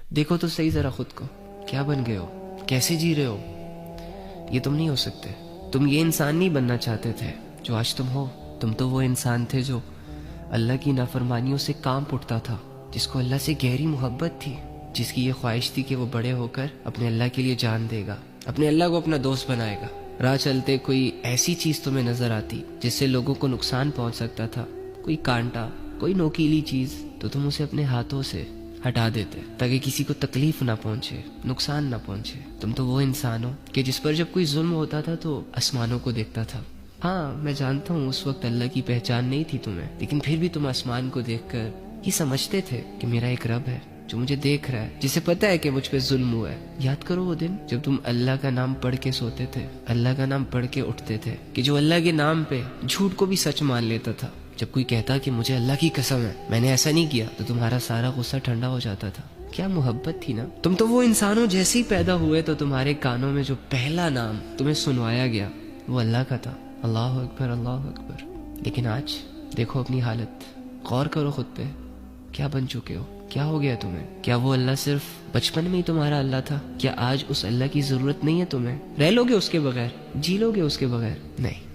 دیکھو تو صحیح ذرا خود کو، کیا بن گئے ہو، کیسے جی رہے ہو. یہ تم نہیں ہو سکتے. تم یہ انسان نہیں بننا چاہتے تھے جو آج تم ہو. تم تو وہ انسان تھے جو اللہ کی نافرمانیوں سے کانپ اٹھتا تھا، جس کو اللہ سے گہری محبت تھی، جس کی یہ خواہش تھی کہ وہ بڑے ہو کر اپنے اللہ کے لیے جان دے گا، اپنے اللہ کو اپنا دوست بنائے گا. راہ چلتے کوئی ایسی چیز تمہیں نظر آتی جس سے لوگوں کو نقصان پہنچ سکتا تھا، کوئی کانٹا، کوئی نوکیلی چیز، تو تم اسے اپنے ہاتھوں سے ہٹا دیتے تاکہ کسی کو تکلیف نہ پہنچے، نقصان نہ پہنچے. تم تو وہ انسان ہو کہ جس پر جب کوئی ظلم ہوتا تھا تو آسمانوں کو دیکھتا تھا. ہاں میں جانتا ہوں اس وقت اللہ کی پہچان نہیں تھی تمہیں، لیکن پھر بھی تم آسمان کو دیکھ کر یہ سمجھتے تھے کہ میرا ایک رب ہے جو مجھے دیکھ رہا ہے، جسے پتہ ہے کہ مجھ پہ ظلم ہوا ہے. یاد کرو وہ دن جب تم اللہ کا نام پڑھ کے سوتے تھے، اللہ کا نام پڑھ کے اٹھتے تھے، کہ جو اللہ کے نام پہ جھوٹ کو بھی سچ مان لیتا تھا. جب کوئی کہتا کہ مجھے اللہ کی قسم ہے میں نے ایسا نہیں کیا، تو تمہارا سارا غصہ ٹھنڈا ہو جاتا تھا. کیا محبت تھی نا. تم تو وہ انسانوں جیسے ہی پیدا ہوئے تو تمہارے کانوں میں جو پہلا نام تمہیں سنوایا گیا وہ اللہ کا تھا. اللہ اکبر، اللہ اکبر. لیکن آج دیکھو اپنی حالت، غور کرو خود پہ، کیا بن چکے ہو، کیا ہو گیا تمہیں. کیا وہ اللہ صرف بچپن میں ہی تمہارا اللہ تھا؟ کیا آج اس اللہ کی ضرورت نہیں ہے تمہیں؟ رہ لو گے اس کے بغیر، جی لو گے اس کے بغیر؟ نہیں.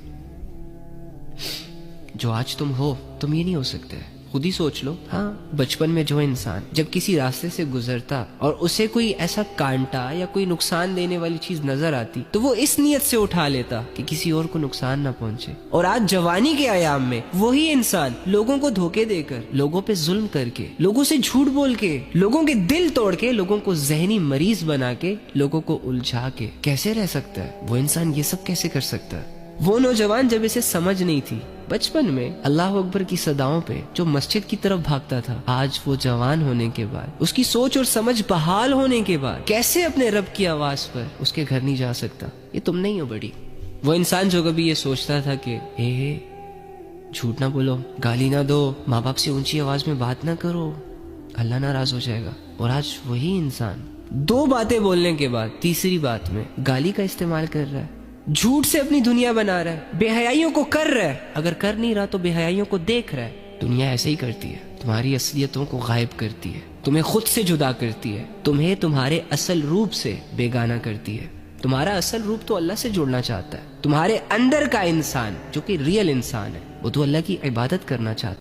جو آج تم ہو تم یہ نہیں ہو سکتے. خود ہی سوچ لو. ہاں بچپن میں جو انسان جب کسی راستے سے گزرتا اور اسے کوئی ایسا کانٹا یا کوئی نقصان دینے والی چیز نظر آتی تو وہ اس نیت سے اٹھا لیتا کہ کسی اور کو نقصان نہ پہنچے. اور آج جوانی کے ایام میں وہی انسان لوگوں کو دھوکے دے کر، لوگوں پہ ظلم کر کے، لوگوں سے جھوٹ بول کے، لوگوں کے دل توڑ کے، لوگوں کو ذہنی مریض بنا کے، لوگوں کو الجھا کے کیسے رہ سکتا ہے؟ وہ انسان یہ سب کیسے کر سکتا ہے؟ وہ نوجوان جب اسے سمجھ نہیں تھی بچپن میں اللہ اکبر کی صداؤں پہ جو مسجد کی طرف بھاگتا تھا، آج وہ جوان ہونے کے بعد، اس کی سوچ اور سمجھ بحال ہونے کے بعد کیسے اپنے رب کی آواز پر اس کے گھر نہیں جا سکتا؟ یہ تم نہیں ہو بڑی. وہ انسان جو کبھی یہ سوچتا تھا کہ جھوٹ نہ بولو، گالی نہ دو، ماں باپ سے اونچی آواز میں بات نہ کرو، اللہ ناراض ہو جائے گا. اور آج وہی انسان 2 باتیں بولنے کے بعد تیسری بات میں گالی کا استعمال کر رہا ہے، جھوٹ سے اپنی دنیا بنا رہا ہے، بے حیائیوں کو کر رہا ہے، اگر کر نہیں رہا تو بے حیائیوں کو دیکھ رہا ہے. دنیا ایسے ہی کرتی ہے، تمہاری اصلیتوں کو غائب کرتی ہے، تمہیں خود سے جدا کرتی ہے، تمہیں تمہارے اصل روپ سے بیگانہ کرتی ہے. تمہارا اصل روپ تو اللہ سے جڑنا چاہتا ہے. تمہارے اندر کا انسان جو کہ ریئل انسان ہے وہ تو اللہ کی عبادت کرنا چاہتا ہے.